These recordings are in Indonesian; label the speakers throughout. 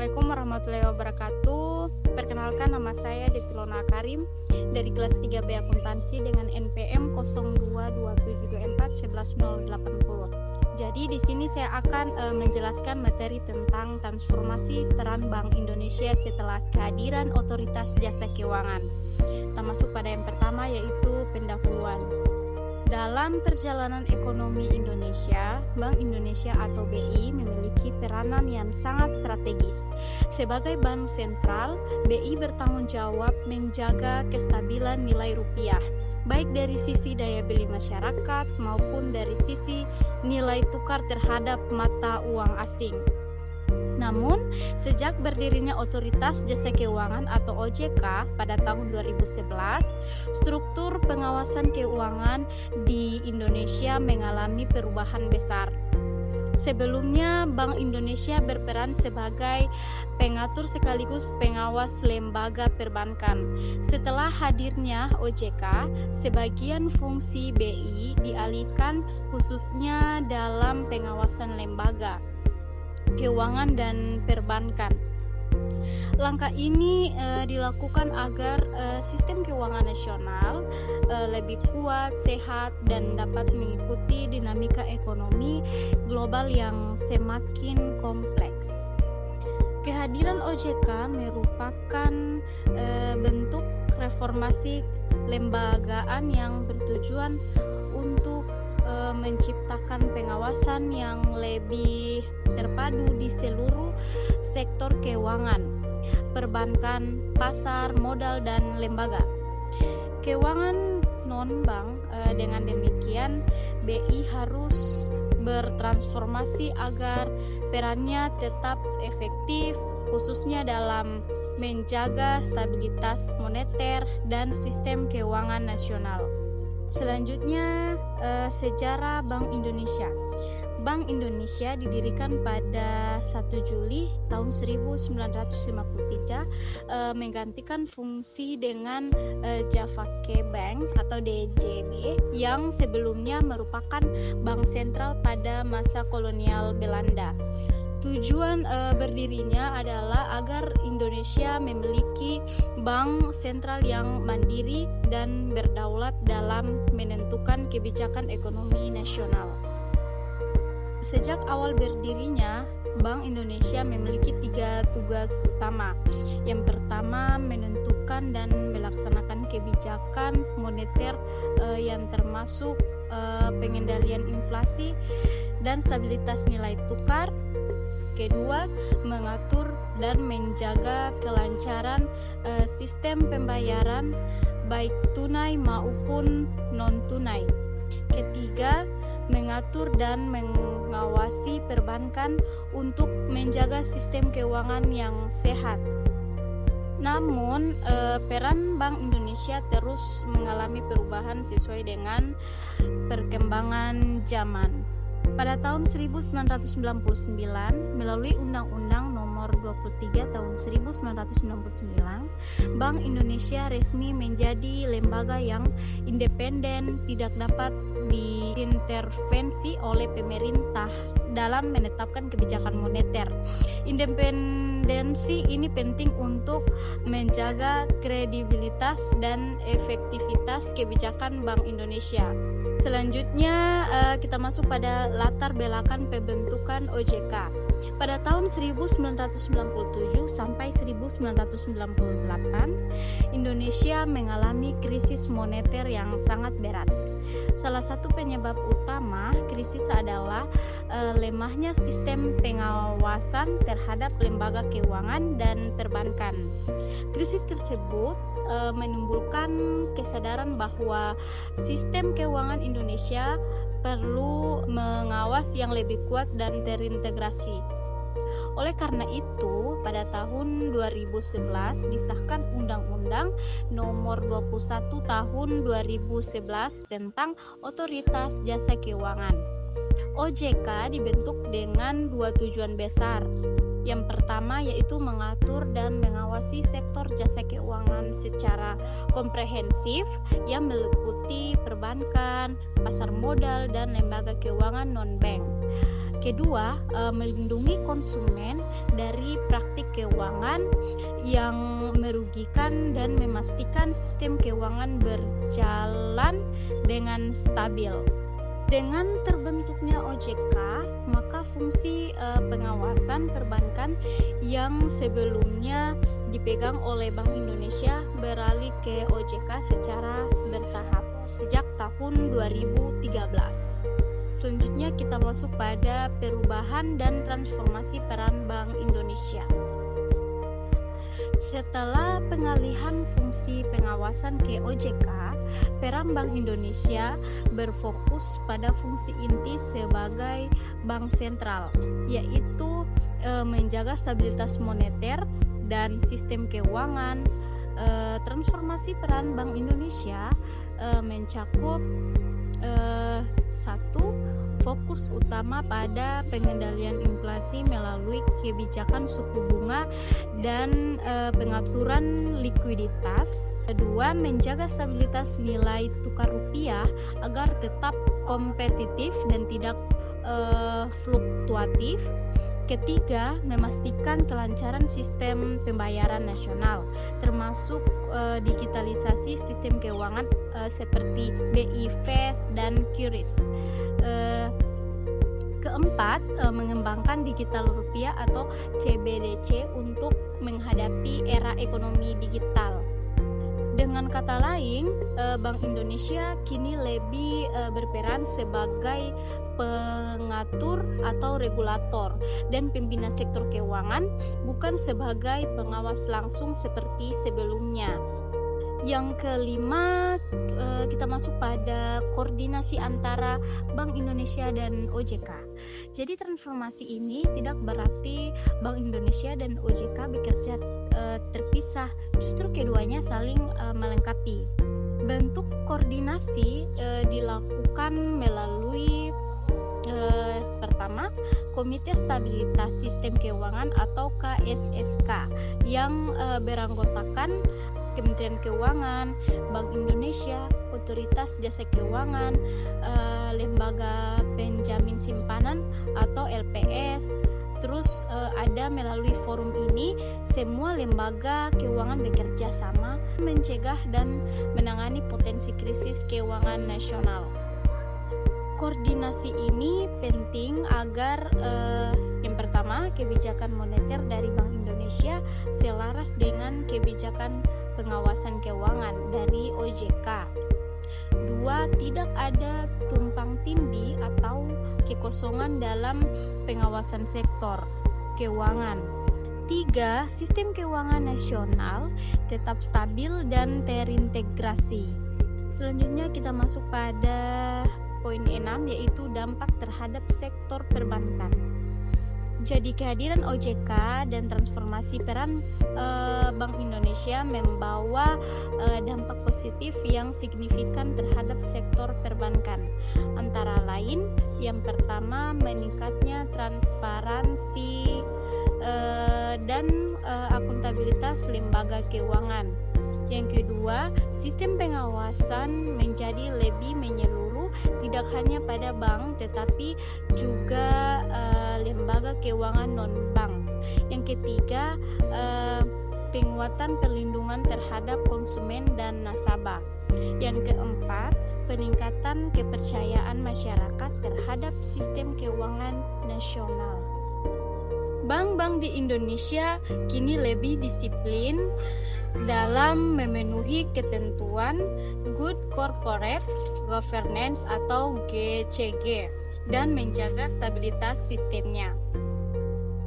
Speaker 1: Assalamualaikum warahmatullahi wabarakatuh. Perkenalkan, nama saya Devilona Karim dari kelas 3B Akuntansi dengan NPM 022724 Jadi di sini saya akan menjelaskan materi tentang transformasi peran Bank Indonesia setelah kehadiran Otoritas Jasa Keuangan. Kita masuk pada yang pertama, yaitu pendahuluan. Dalam perjalanan ekonomi Indonesia, Bank Indonesia atau BI memiliki peranan yang sangat strategis. Sebagai bank sentral, BI bertanggung jawab menjaga kestabilan nilai rupiah, baik dari sisi daya beli masyarakat maupun dari sisi nilai tukar terhadap mata uang asing. Namun, sejak berdirinya Otoritas Jasa Keuangan atau OJK pada tahun 2011, struktur pengawasan keuangan di Indonesia mengalami perubahan besar. Sebelumnya, Bank Indonesia berperan sebagai pengatur sekaligus pengawas lembaga perbankan. Setelah hadirnya OJK, sebagian fungsi BI dialihkan khususnya dalam pengawasan lembaga keuangan dan perbankan. Langkah ini dilakukan agar sistem keuangan nasional lebih kuat, sehat, dan dapat mengikuti dinamika ekonomi global yang semakin kompleks. Kehadiran OJK merupakan bentuk reformasi lembagaan yang bertujuan untuk menciptakan pengawasan yang lebih terpadu di seluruh sektor keuangan, perbankan, pasar, modal, dan lembaga keuangan non-bank. Dengan demikian, BI harus bertransformasi agar perannya tetap efektif, khususnya dalam menjaga stabilitas moneter dan sistem keuangan nasional. Selanjutnya, sejarah Bank Indonesia. Bank Indonesia didirikan pada 1 Juli tahun 1953, menggantikan fungsi dengan Javake Bank atau DJB yang sebelumnya merupakan bank sentral pada masa kolonial Belanda. Tujuan berdirinya adalah agar Indonesia memiliki bank sentral yang mandiri dan berdaulat dalam menentukan kebijakan ekonomi nasional. Sejak awal berdirinya, Bank Indonesia memiliki 3 tugas utama. Yang pertama, menentukan dan melaksanakan kebijakan moneter yang termasuk pengendalian inflasi dan stabilitas nilai tukar. Kedua, mengatur dan menjaga kelancaran sistem pembayaran baik tunai maupun non-tunai. Ketiga, mengatur dan mengawasi perbankan untuk menjaga sistem keuangan yang sehat. Namun, peran Bank Indonesia terus mengalami perubahan sesuai dengan perkembangan zaman. Pada tahun 1999, melalui Undang-Undang Nomor 23 Tahun 1999, Bank Indonesia resmi menjadi lembaga yang independen, tidak dapat diintervensi oleh pemerintah dalam menetapkan kebijakan moneter. Independensi ini penting untuk menjaga kredibilitas dan efektivitas kebijakan Bank Indonesia. Selanjutnya, kita masuk pada latar belakang pembentukan OJK. Pada tahun 1997 sampai 1998, Indonesia mengalami krisis moneter yang sangat berat. Salah satu penyebab utama krisis adalah lemahnya sistem pengawasan terhadap lembaga keuangan dan perbankan. Krisis tersebut menimbulkan kesadaran bahwa sistem keuangan Indonesia perlu mengawas yang lebih kuat dan terintegrasi. Oleh karena itu, pada tahun 2011 disahkan Undang-Undang Nomor 21 Tahun 2011 tentang Otoritas Jasa Keuangan. OJK dibentuk dengan 2 tujuan besar. Yang pertama yaitu mengatur dan mengawasi sektor jasa keuangan secara komprehensif yang meliputi perbankan, pasar modal, dan lembaga keuangan non-bank. Kedua, melindungi konsumen dari praktik keuangan yang merugikan dan memastikan sistem keuangan berjalan dengan stabil. Dengan terbentuknya OJK, maka fungsi pengawasan perbankan yang sebelumnya dipegang oleh Bank Indonesia beralih ke OJK secara bertahap sejak tahun 2013. Selanjutnya kita masuk pada perubahan dan transformasi peran Bank Indonesia. Setelah pengalihan fungsi pengawasan ke OJK, peran Bank Indonesia berfokus pada fungsi inti sebagai bank sentral, yaitu menjaga stabilitas moneter dan sistem keuangan. Transformasi peran Bank Indonesia mencakup satu, fokus utama pada pengendalian inflasi melalui kebijakan suku bunga dan pengaturan likuiditas. Kedua, menjaga stabilitas nilai tukar rupiah agar tetap kompetitif dan tidak fluktuatif. Ketiga, memastikan kelancaran sistem pembayaran nasional, termasuk digitalisasi sistem keuangan seperti BI Fast dan QRIS. Keempat, mengembangkan digital rupiah atau CBDC untuk menghadapi era ekonomi digital. Dengan kata lain, Bank Indonesia kini lebih berperan sebagai pengatur atau regulator dan pembina sektor keuangan, bukan sebagai pengawas langsung seperti sebelumnya. Yang kelima, kita masuk pada koordinasi antara Bank Indonesia dan OJK. Jadi transformasi ini tidak berarti Bank Indonesia dan OJK bekerja terpisah, justru keduanya saling melengkapi. Bentuk koordinasi dilakukan melalui pertama, Komite Stabilitas Sistem Keuangan atau KSSK yang beranggotakan Kementerian Keuangan, Bank Indonesia, Otoritas Jasa Keuangan, Lembaga Penjamin Simpanan atau LPS. Terus ada melalui forum ini semua lembaga keuangan bekerja sama mencegah dan menangani potensi krisis keuangan nasional. Koordinasi ini penting agar yang pertama, kebijakan moneter dari Bank Indonesia selaras dengan kebijakan pengawasan keuangan dari OJK. Dua, tidak ada tumpang tindih atau kekosongan dalam pengawasan sektor keuangan. Tiga, sistem keuangan nasional tetap stabil dan terintegrasi. Selanjutnya kita masuk pada poin 6, yaitu dampak terhadap sektor perbankan. Jadi kehadiran OJK dan transformasi peran Bank Indonesia membawa dampak positif yang signifikan terhadap sektor perbankan. Antara lain, yang pertama meningkatnya transparansi dan akuntabilitas lembaga keuangan. Yang kedua, sistem pengawasan menjadi lebih menyeluruh, tidak hanya pada bank tetapi juga lembaga keuangan non-bank. Yang ketiga, penguatan perlindungan terhadap konsumen dan nasabah. Yang keempat, peningkatan kepercayaan masyarakat terhadap sistem keuangan nasional. Bank-bank di Indonesia kini lebih disiplin dalam memenuhi ketentuan Good Corporate Governance atau GCG dan menjaga stabilitas sistemnya.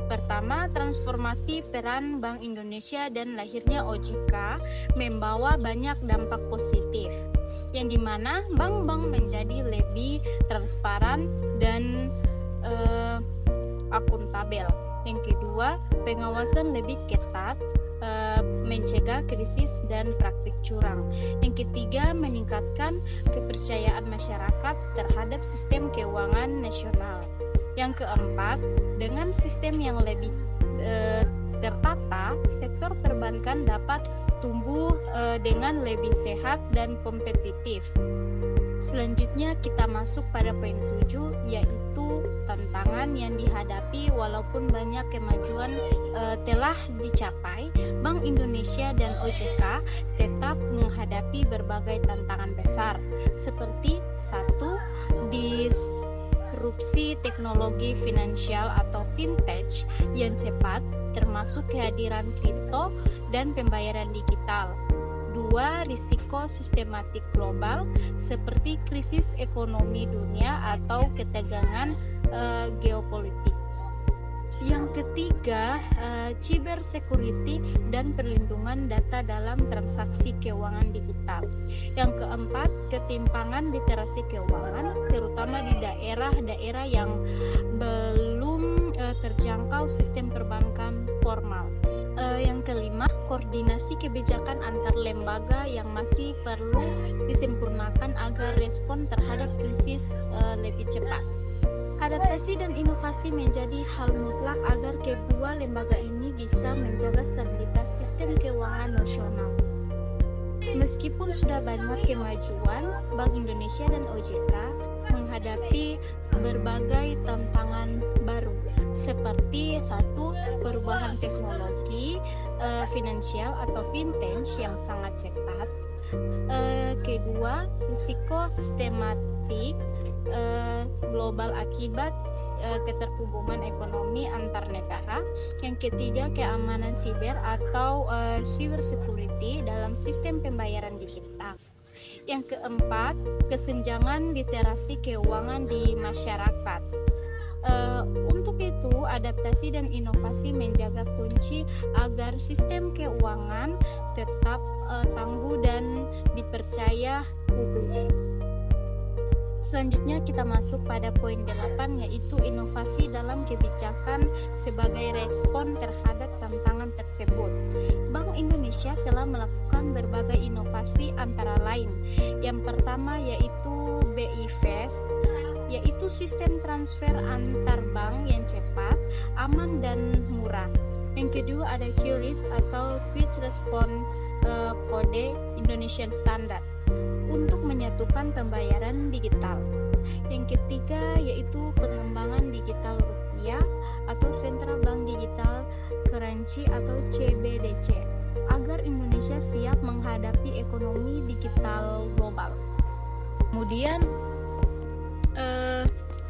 Speaker 1: Pertama, transformasi peran Bank Indonesia dan lahirnya OJK membawa banyak dampak positif, yang dimana bank-bank menjadi lebih transparan dan akuntabel. Yang kedua, pengawasan lebih ketat, mencegah krisis dan praktik curang. Yang ketiga, meningkatkan kepercayaan masyarakat terhadap sistem keuangan nasional. Yang keempat, dengan sistem yang lebih tertata, sektor perbankan dapat tumbuh dengan lebih sehat dan kompetitif. Selanjutnya kita masuk pada poin 7, yaitu tentang tantangan yang dihadapi. Walaupun banyak kemajuan telah dicapai, Bank Indonesia dan OJK tetap menghadapi berbagai tantangan besar, seperti satu, disrupsi teknologi finansial atau fintech yang cepat, termasuk kehadiran kripto dan pembayaran digital. Dua, risiko sistematik global seperti krisis ekonomi dunia atau ketegangan geopolitik. Yang ketiga, cyber security dan perlindungan data dalam transaksi keuangan digital. Yang keempat, ketimpangan literasi keuangan, terutama di daerah-daerah yang belum terjangkau sistem perbankan formal. Yang kelima, koordinasi kebijakan antar lembaga yang masih perlu disempurnakan agar respon terhadap krisis lebih cepat. Adaptasi dan inovasi menjadi hal mutlak agar kedua lembaga ini bisa menjaga stabilitas sistem keuangan nasional. Meskipun sudah banyak kemajuan, Bank Indonesia dan OJK menghadapi berbagai tantangan baru, seperti satu, perubahan teknologi finansial atau fintech yang sangat cepat. Kedua, risiko sistematik global akibat keterhubungan ekonomi antar negara. Yang ketiga, keamanan siber atau cyber security dalam sistem pembayaran digital. Yang keempat, kesenjangan literasi keuangan di masyarakat. Untuk itu, adaptasi dan inovasi menjaga kunci agar sistem keuangan tetap tangguh dan dipercaya publik. Selanjutnya kita masuk pada poin 8, yaitu inovasi dalam kebijakan sebagai respon terhadap tantangan tersebut. Bank Indonesia telah melakukan berbagai inovasi antara lain. Yang pertama yaitu BI Fast, yaitu sistem transfer antar bank yang cepat, aman dan murah. Yang kedua ada QRIS atau Quick Response Code Indonesian Standard untuk menyatukan pembayaran digital. Yang ketiga yaitu pengembangan digital rupiah atau Central Bank Digital Currency atau CBDC agar Indonesia siap menghadapi ekonomi digital global. Kemudian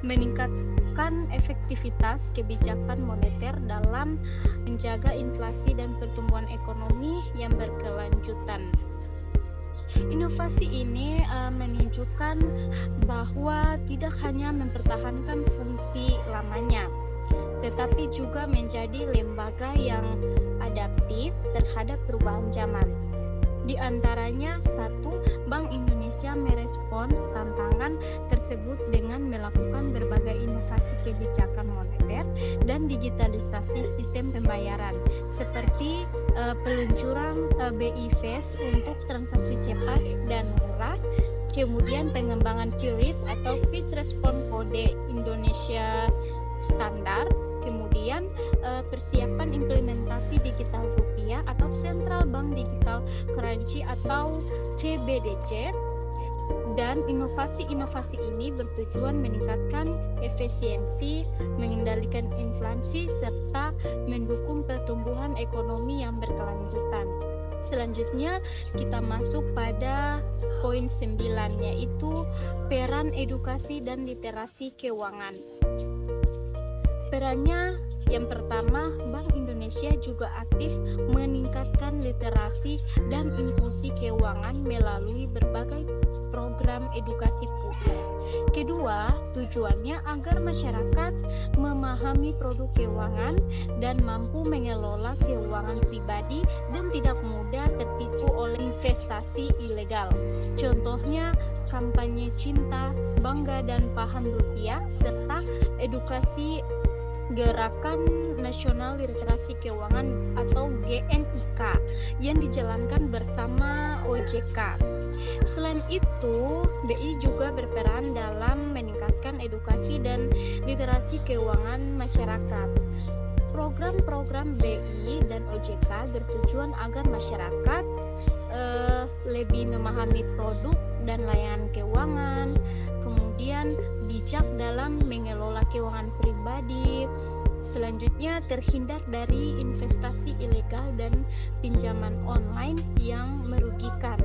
Speaker 1: meningkatkan efektivitas kebijakan moneter dalam menjaga inflasi dan pertumbuhan ekonomi yang berkelanjutan. Inovasi ini menunjukkan bahwa tidak hanya mempertahankan fungsi lamanya, tetapi juga menjadi lembaga yang adaptif terhadap perubahan zaman. Di antaranya, satu, Bank Indonesia merespons tantangan tersebut dengan melakukan berbagai inovasi kebijakan moneter dan digitalisasi sistem pembayaran, seperti peluncuran BI Fast untuk transaksi cepat dan murah, kemudian pengembangan QRIS atau Quick Response Code Indonesia Standard, kemudian persiapan implementasi digital rupiah atau Central Bank Digital Currency atau CBDC. Dan inovasi-inovasi ini bertujuan meningkatkan efisiensi, mengendalikan inflasi, serta mendukung pertumbuhan ekonomi yang berkelanjutan. Selanjutnya kita masuk pada poin 9, yaitu peran edukasi dan literasi keuangan. Perannya yang pertama, Bank Indonesia juga aktif meningkatkan literasi dan inklusi keuangan melalui berbagai program edukasi publik. Kedua, tujuannya agar masyarakat memahami produk keuangan dan mampu mengelola keuangan pribadi dan tidak mudah tertipu oleh investasi ilegal. Contohnya, kampanye cinta, bangga dan paham rupiah, serta edukasi Gerakan Nasional Literasi Keuangan atau GNIK yang dijalankan bersama OJK. Selain itu, BI juga berperan dalam meningkatkan edukasi dan literasi keuangan masyarakat. Program-program BI dan OJK bertujuan agar masyarakat lebih memahami produk dan layanan keuangan, kemudian kemudian bijak dalam mengelola keuangan pribadi. Selanjutnya, terhindar dari investasi ilegal dan pinjaman online yang merugikan.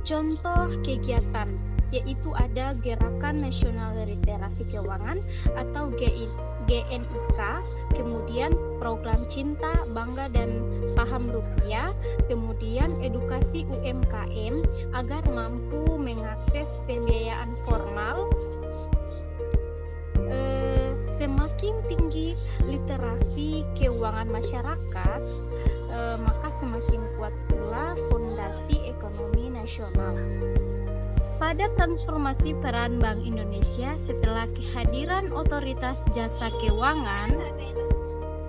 Speaker 1: Contoh kegiatan yaitu ada Gerakan Nasional Literasi Keuangan atau GNIK, kemudian program Cinta, Bangga dan Paham Rupiah, kemudian edukasi UMKM agar mampu mengakses pembiayaan formal. Semakin tinggi literasi keuangan masyarakat, maka semakin kuat pula fondasi ekonomi nasional. Pada transformasi peran Bank Indonesia setelah kehadiran otoritas jasa keuangan,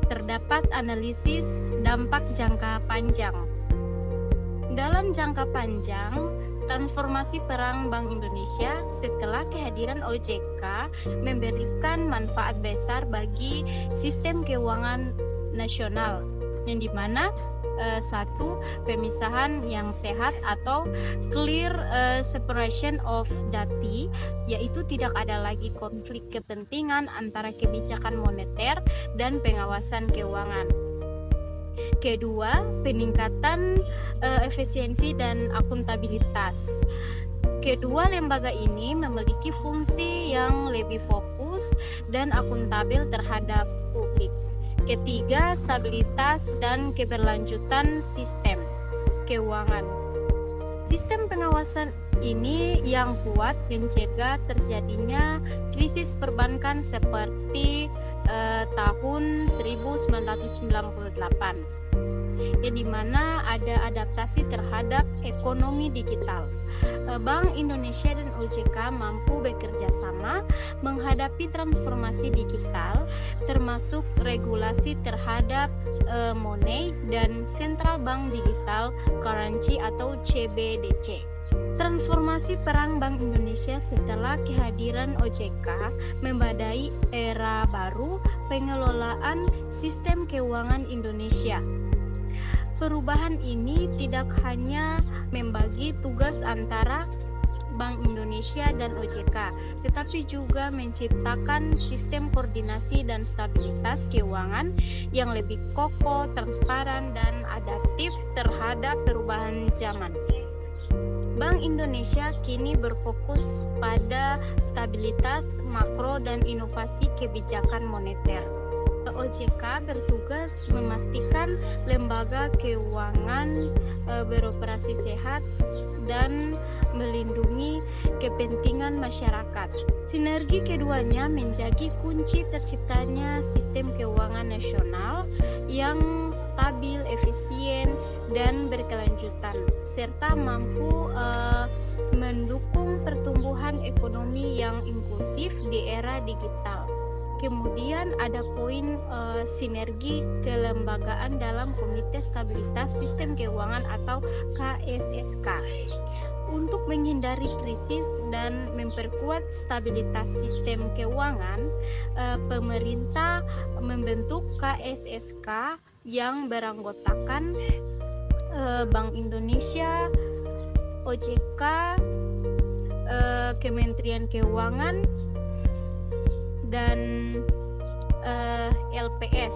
Speaker 1: terdapat analisis dampak jangka panjang. Dalam jangka panjang, transformasi peran Bank Indonesia setelah kehadiran OJK memberikan manfaat besar bagi sistem keuangan nasional, yang dimana satu, pemisahan yang sehat atau clear separation of duty, yaitu tidak ada lagi konflik kepentingan antara kebijakan moneter dan pengawasan keuangan. Kedua, peningkatan efisiensi dan akuntabilitas. Kedua lembaga ini memiliki fungsi yang lebih fokus dan akuntabel terhadap publik. Ketiga, stabilitas dan keberlanjutan sistem keuangan. Sistem pengawasan ini yang kuat mencegah terjadinya krisis perbankan seperti tahun 1998, yang dimana ada adaptasi terhadap ekonomi digital. Bank Indonesia dan OJK mampu bekerja sama menghadapi transformasi digital, termasuk regulasi terhadap Money dan Central Bank Digital Currency atau CBDC. Transformasi peran Bank Indonesia setelah kehadiran OJK membadai era baru pengelolaan sistem keuangan Indonesia. Perubahan ini tidak hanya membagi tugas antara Bank Indonesia dan OJK, tetapi juga menciptakan sistem koordinasi dan stabilitas keuangan yang lebih kokoh, transparan, dan adaptif terhadap perubahan zaman. Bank Indonesia kini berfokus pada stabilitas makro dan inovasi kebijakan moneter. OJK bertugas memastikan lembaga keuangan beroperasi sehat dan melindungi kepentingan masyarakat. Sinergi keduanya menjadi kunci terciptanya sistem keuangan nasional yang stabil, efisien, dan berkelanjutan, serta mampu mendukung pertumbuhan ekonomi yang inklusif di era digital. Kemudian ada poin sinergi kelembagaan dalam Komite Stabilitas Sistem Keuangan atau KSSK. Untuk menghindari krisis dan memperkuat stabilitas sistem keuangan, pemerintah membentuk KSSK yang beranggotakan Bank Indonesia, OJK, Kementerian Keuangan, dan LPS.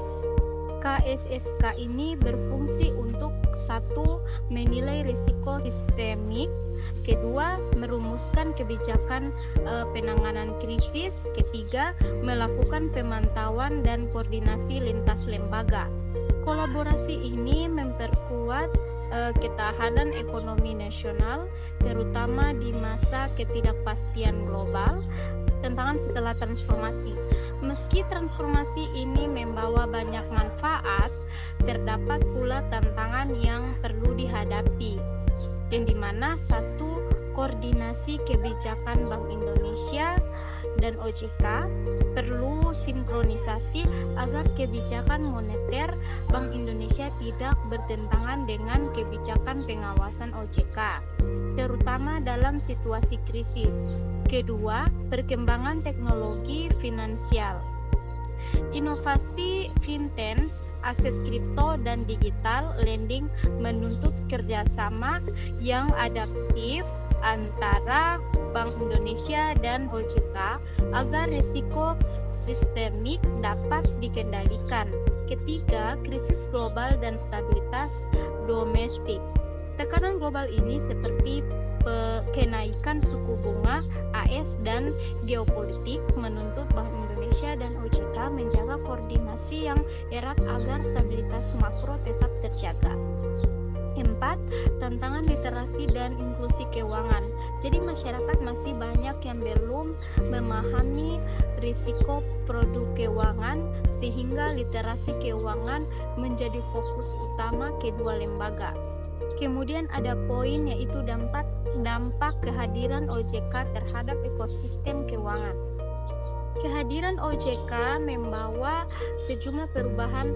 Speaker 1: KSSK ini berfungsi untuk satu, menilai risiko sistemik, kedua, merumuskan kebijakan penanganan krisis, ketiga, melakukan pemantauan dan koordinasi lintas lembaga. Kolaborasi ini memperkuat ketahanan ekonomi nasional, terutama di masa ketidakpastian global. Tantangan setelah transformasi. Meski transformasi ini membawa banyak manfaat, terdapat pula tantangan yang perlu dihadapi, yang dimana satu, koordinasi kebijakan Bank Indonesia dan OJK perlu sinkronisasi agar kebijakan moneter Bank Indonesia tidak bertentangan dengan kebijakan pengawasan OJK, terutama dalam situasi krisis. Kedua, perkembangan teknologi finansial. Inovasi fintech, aset kripto dan digital lending menuntut kerjasama yang adaptif antara Bank Indonesia dan OJK agar risiko sistemik dapat dikendalikan. Ketiga, krisis global dan stabilitas domestik. Tekanan global ini seperti kenaikan suku bunga AS dan geopolitik menuntut Bank Indonesia dan OJK menjaga koordinasi yang erat agar stabilitas makro tetap terjaga. 4. Tantangan literasi dan inklusi keuangan. Jadi masyarakat masih banyak yang belum memahami risiko produk keuangan sehingga literasi keuangan menjadi fokus utama kedua lembaga. Kemudian ada poin yaitu dampak kehadiran OJK terhadap ekosistem keuangan. Kehadiran OJK membawa sejumlah perubahan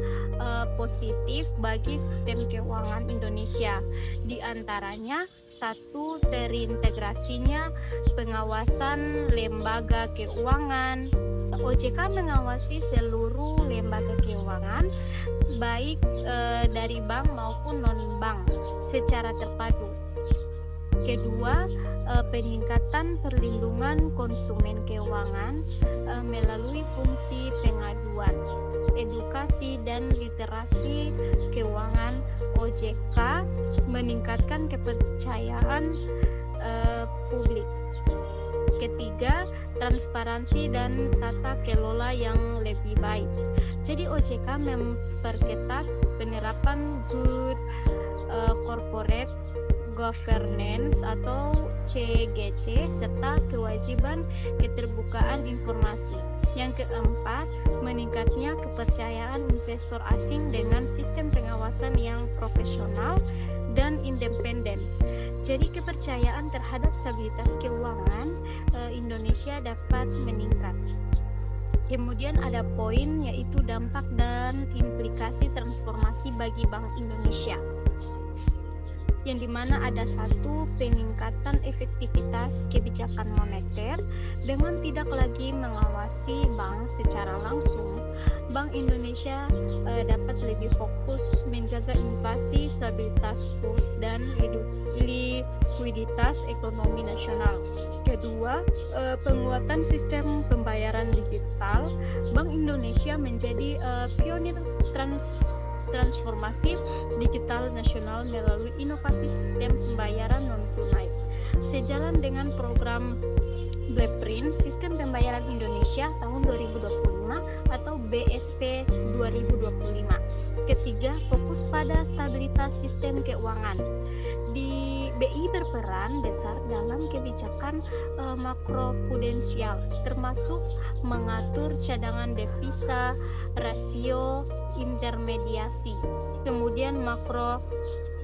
Speaker 1: positif bagi sistem keuangan Indonesia. Di antaranya, 1. Terintegrasinya pengawasan lembaga keuangan. OJK mengawasi seluruh lembaga keuangan, baik dari bank maupun non-bank, secara terpadu. Kedua, peningkatan perlindungan konsumen keuangan melalui fungsi pengaduan, edukasi dan literasi keuangan. OJK meningkatkan kepercayaan publik. Ketiga, transparansi dan tata kelola yang lebih baik. Jadi OJK memperketat penerapan good corporate governance atau CGC serta kewajiban keterbukaan informasi. Yang keempat, meningkatnya kepercayaan investor asing dengan sistem pengawasan yang profesional dan independen. Jadi kepercayaan terhadap stabilitas keuangan Indonesia dapat meningkat. Kemudian ada poin yaitu dampak dan implikasi transformasi bagi Bank Indonesia, yang dimana ada 1. Peningkatan efektivitas kebijakan moneter dengan tidak lagi mengawasi bank secara langsung. Bank Indonesia dapat lebih fokus menjaga inflasi, stabilitas kurs, dan likuiditas ekonomi nasional. Kedua, penguatan sistem pembayaran digital. Bank Indonesia menjadi pionir transformasi digital nasional melalui inovasi sistem pembayaran non-tunai. Sejalan dengan program Blueprint Sistem Pembayaran Indonesia tahun 2025 atau BSP 2025. Ketiga, fokus pada stabilitas sistem keuangan. Di BI berperan besar dalam kebijakan makroprudensial, termasuk mengatur cadangan devisa, rasio intermediasi, kemudian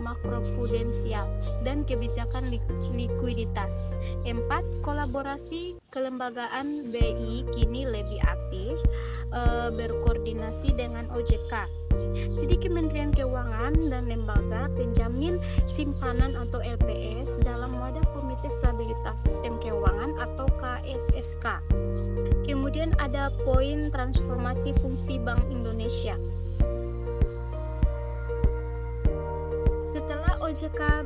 Speaker 1: makroprudensial dan kebijakan likuiditas. 4. Kolaborasi kelembagaan BI kini lebih aktif berkoordinasi dengan OJK. Jadi Kementerian Keuangan dan lembaga penjamin simpanan atau LPS dalam wadah Komite Stabilitas Sistem Keuangan atau KSSK. Kemudian ada poin transformasi fungsi Bank Indonesia. Setelah OJK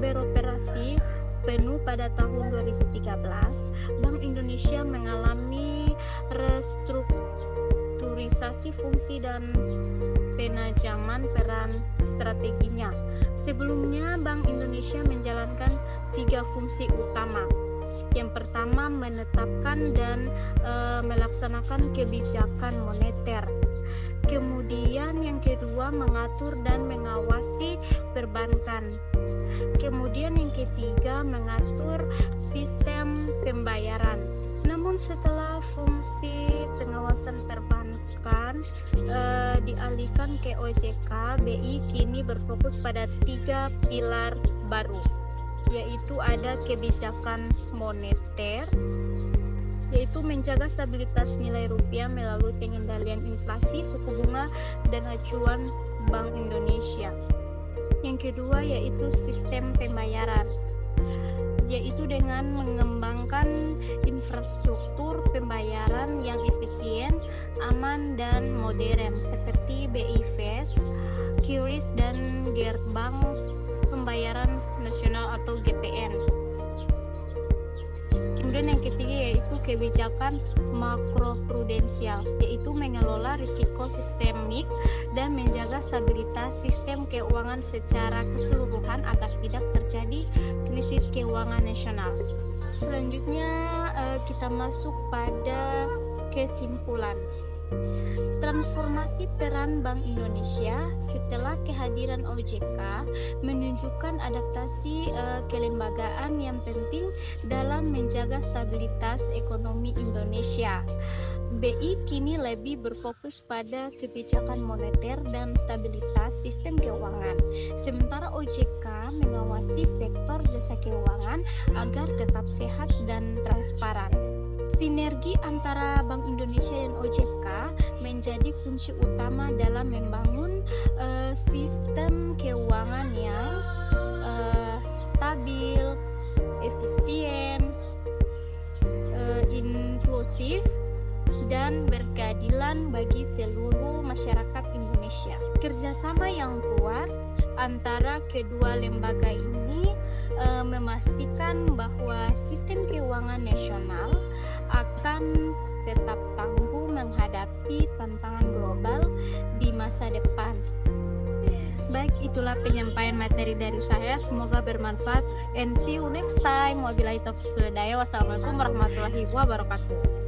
Speaker 1: beroperasi penuh pada tahun 2013, Bank Indonesia mengalami restrukturisasi fungsi dan penajaman peran strateginya. Sebelumnya, Bank Indonesia menjalankan 3 fungsi utama. Yang pertama, menetapkan dan melaksanakan kebijakan moneter. Kemudian yang kedua, mengatur dan mengawasi perbankan. Kemudian yang ketiga, mengatur sistem pembayaran. Namun setelah fungsi pengawasan perbankan dialihkan ke OJK, BI kini berfokus pada 3 pilar baru, yaitu ada kebijakan moneter, yaitu menjaga stabilitas nilai rupiah melalui pengendalian inflasi, suku bunga, dan acuan Bank Indonesia. Yang kedua yaitu sistem pembayaran, yaitu dengan mengembangkan infrastruktur pembayaran yang efisien, aman, dan modern seperti BI Fast, QRIS, dan Gerbang Pembayaran Nasional atau GPN. Kemudian yang ketiga yaitu kebijakan makroprudensial, yaitu mengelola risiko sistemik dan menjaga stabilitas sistem keuangan secara keseluruhan agar tidak terjadi krisis keuangan nasional. Selanjutnya kita masuk pada kesimpulan. Transformasi peran Bank Indonesia setelah kehadiran OJK menunjukkan adaptasi kelembagaan yang penting dalam menjaga stabilitas ekonomi Indonesia. BI kini lebih berfokus pada kebijakan moneter dan stabilitas sistem keuangan, sementara OJK mengawasi sektor jasa keuangan agar tetap sehat dan transparan. Sinergi antara Bank Indonesia dan OJK menjadi kunci utama dalam membangun sistem keuangan yang stabil, efisien, inklusif, dan berkeadilan bagi seluruh masyarakat Indonesia. Kerjasama yang kuat antara kedua lembaga ini memastikan bahwa sistem keuangan nasional akan tetap tangguh menghadapi tantangan global di masa depan. Baik, itulah penyampaian materi dari saya. Semoga bermanfaat and see you next time. Wabillahi taufiq wal hidayah. Wassalamualaikum warahmatullahi wabarakatuh.